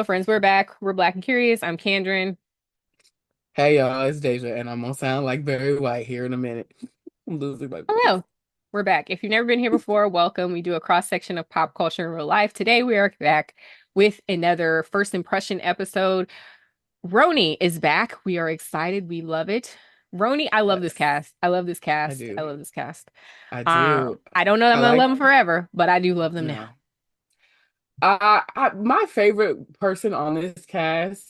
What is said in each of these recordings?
friends, we're back. We're Black and Curious. I'm Kandron. Hey y'all, it's Deja, and I'm gonna sound like Barry White here in a minute. I'm losing my voice. Hello. We're back. If you've never been here before, welcome. We do a cross section of pop culture and real life. Today we are back with another first impression episode. Rhony is back. We are excited. We love it. Rhony, I love this Yes, cast. I love this I cast. I do. love this cast. I do. I don't know that I I'm gonna love like them forever, but I do love them now. no. My favorite person on this cast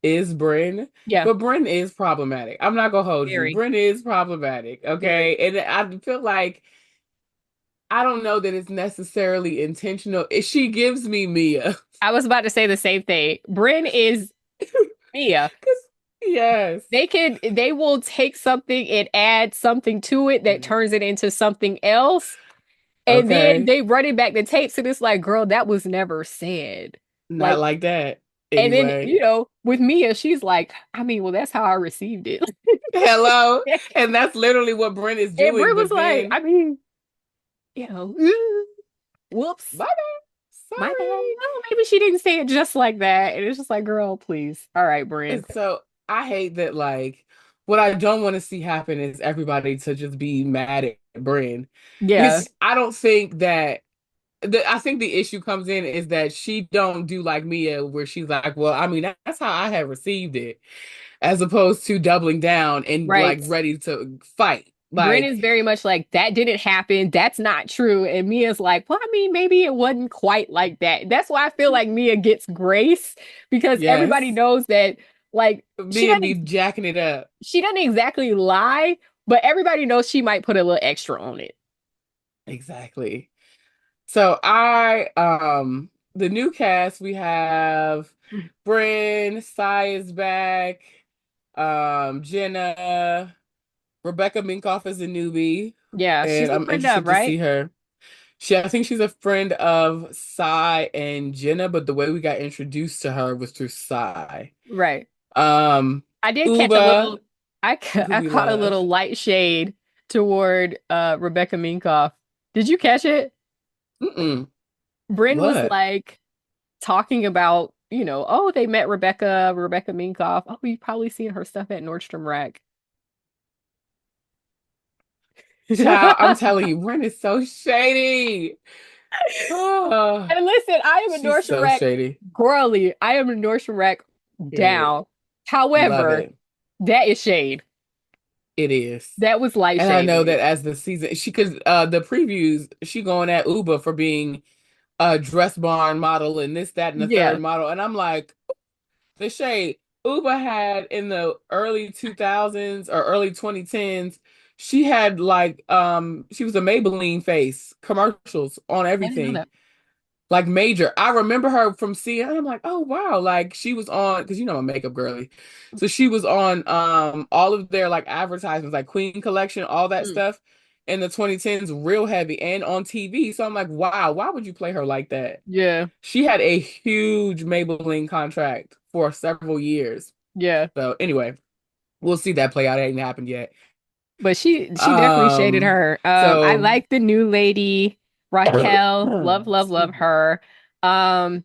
is Brynn, Yeah, but Brynn is problematic. I'm not gonna hold you. very, Brynn is problematic, very. okay? And I feel like I don't know that it's necessarily intentional. She gives me Mia. I was about to say the same thing. Brynn is Mia. 'Cause- yes. They will take something and add something to it that turns it into something else. And then Okay. they run it back the tapes, and it's like, girl, that was never said. Not Like, like that. and then, Anyway. with Mia, she's like, I mean, well, that's how I received it. Hello. And that's literally what Brent is And Brie doing. was But like, then, I mean, whoops, my bad. my bad. Sorry. Oh, maybe she didn't say it just like that. And it's just like, girl, please. All right, Bryn. And so I hate that, like, what I don't want to see happen is everybody to just be mad at Bryn. Yeah. Because I don't think that I think the issue comes in is that she don't do like Mia, where she's like, well, I mean, that's how I have received it, as opposed to doubling down and like Right. ready to fight. Bryn Like, is very much like, that didn't happen. That's not true. And Mia's like, well, I mean, maybe it wasn't quite like that. That's why I feel like Mia gets grace because everybody yes, knows that, like, Mia be jacking it up. she doesn't exactly lie, but everybody knows she might put a little extra on it. Exactly. So the new cast we have Brynn, Sai is back, Jenna, Rebecca Minkoff is a newbie, Yeah, she's and a I'm friend of, interested to right? see her. I think she's a friend of Sai and Jenna, but the way we got introduced to her was through Sai. Right. Um, I did catch a Ubah, little, who I we caught a love. little light shade toward Rebecca Minkoff. Did you catch it? Mm-mm. Bryn was What? like talking about, oh, they met Rebecca Minkoff. Oh, you've probably seen her stuff at Nordstrom Rack. Child, I'm telling you, Brynn is so shady. Oh, And listen, I am a she's Nordstrom so Rack shady. girly. I am a Nordstrom Rack Period. down. Love However, it. that is shade. It is. That was light And I shade, know that baby. as the season, she could the previews, she going at Ubah for being a dress barn model and this, that, and the Yeah. third model. And I'm like, the shade Ubah had in the early 2000s or early 2010s, she had like she was a Maybelline face commercials on I didn't know everything. that. Like major. I remember her from seeing, I'm like, oh wow, like she was on because I'm a makeup girly. So she was on all of their like advertisements, like Queen Collection, all that Mm, stuff in the 2010s, real heavy and on TV. So I'm like, wow, why would you play her like that? yeah. She had a huge Maybelline contract for several years. Yeah. So anyway, we'll see that play out. It ain't happened yet. But she definitely shaded Um, her. I so like the new lady, Racquel. Love, love, love excuse me. her. Um,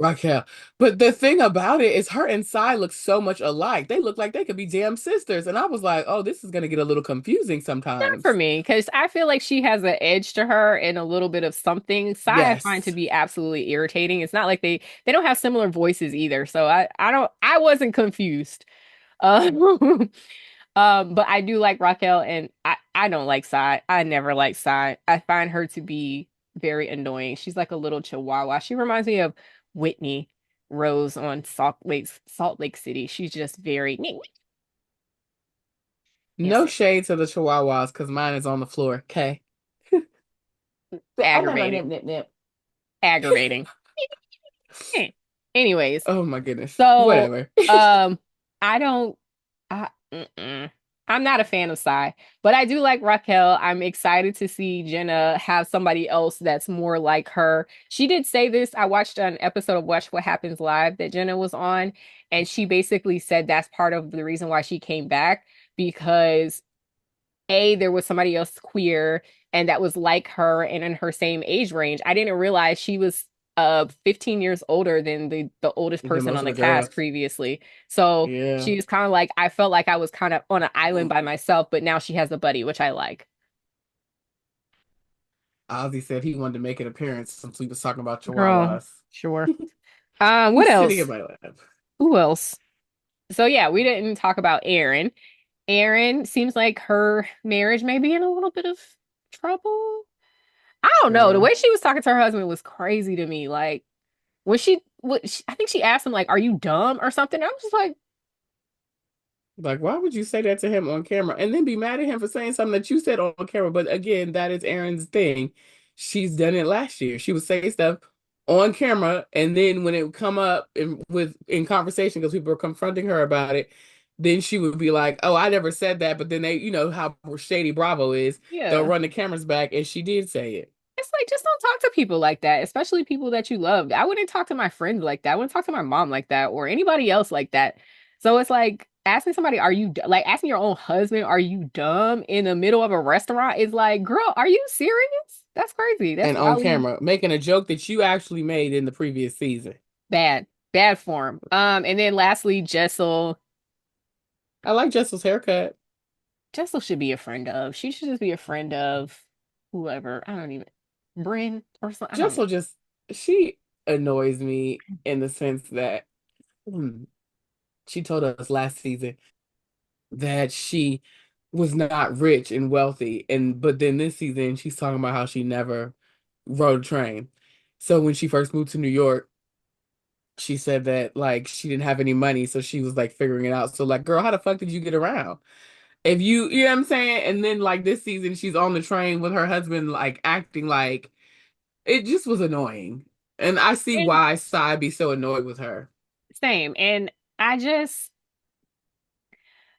Racquel. But the thing about it is her and Sai look so much alike. They look like they could be damn sisters. And I was like, oh, this is gonna get a little confusing not for sometimes. me, because I feel like she has an edge to her and a little bit of something. Sai I find to Yes. be absolutely irritating. It's not like they don't have similar voices either. So I wasn't confused. Um, but I do like Raquel and I don't like Sai. I never like Sai. I find her to be very annoying. She's like a little chihuahua. She reminds me of Whitney Rose on Salt Lake City. She's just very yes, No shade to the Chihuahuas because mine is on the floor. Okay. I know no aggravating. nip nip nip. Aggravating. Eh. Anyways, Oh my goodness. so Whatever. I don't mm-mm. I'm not a fan of Psy, but I do like Raquel. I'm excited to see Jenna have somebody else that's more like her. She did say this. I watched an episode of Watch What Happens Live that Jenna was on, and she basically said that's part of the reason why she came back because A, there was somebody else queer and that was like her and in her same age range. I didn't realize she was 15 years older than the oldest than person most on of the the cast girls. previously. So Yeah. she's kind of like, I felt like I was kind of on an island by myself, but now she has a buddy, which I like. Ozzy said he wanted to make an appearance since we was talking about Girl, chihuahuas. sure. What He's sitting in else? my lap. Who else? So yeah, we didn't talk about Erin. Erin seems like her marriage may be in a little bit of trouble. I don't know. The Girl. way she was talking to her husband was crazy to me. Like when I think she asked him like, "Are you dumb or something?" I was just like, Like, why would you say that to him on camera and then be mad at him for saying something that you said on camera? But again, that is Erin's thing. She's done it last year. She would say stuff on camera, and then when it would come up in conversation because people were confronting her about it, then she would be like, "Oh, I never said that." But then they, how Shady Bravo is, they'll "Yeah." run the cameras back, and she did say it. It's like just don't talk to people like that, especially people that you love. I wouldn't talk to my friends like that. I wouldn't talk to my mom like that or anybody else like that. So it's like asking somebody, like asking your own husband, are you dumb in the middle of a restaurant is like, girl, are you serious? That's crazy. That's And on wildly camera, making a joke that you actually made in the previous season. bad, bad form. And then lastly, Jessel. I like Jessel's haircut. Jessel should be a friend of. She should just be a friend of whoever. I don't even Brynn or something. I don't know. Jessel just, she annoys me in the sense that she told us last season that she was not rich and wealthy, and but then this season she's talking about how she never rode a train. So when she first moved to New York, she said that like she didn't have any money, so she was like figuring it out. So like, girl, how the fuck did you get around? If you know what I'm saying? And then like this season, she's on the train with her husband, like acting like it just was annoying. And I see And why Sai be so annoyed with her. same. And I just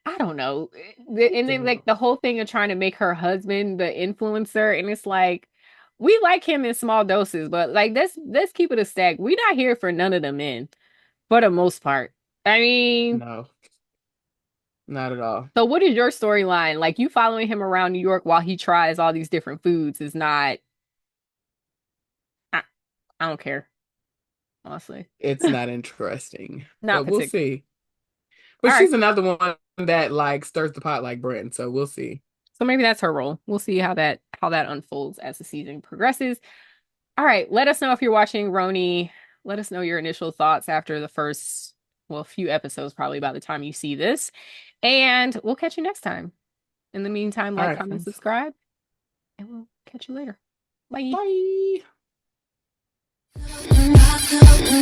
I don't know. And then like Damn. the whole thing of trying to make her husband the influencer, and it's like we like him in small doses, but like let's keep it a stack. We're not here for none of the men for the most part. I mean, No, not at all. so what is your storyline? Like you following him around New York while he tries all these different foods is not I, I don't care, honestly. It's not interesting, Not but we'll particular. see. All But right. she's another one that like stirs the pot like Brynn, so we'll see. So maybe that's her role. We'll see how that unfolds as the season progresses. All right, let us know if you're watching Rhony. Let us know your initial thoughts after the first, well, few episodes, probably by the time you see this. And we'll catch you next time. In the meantime, All like, right, comment, friends. subscribe, and we'll catch you later. Bye. Bye.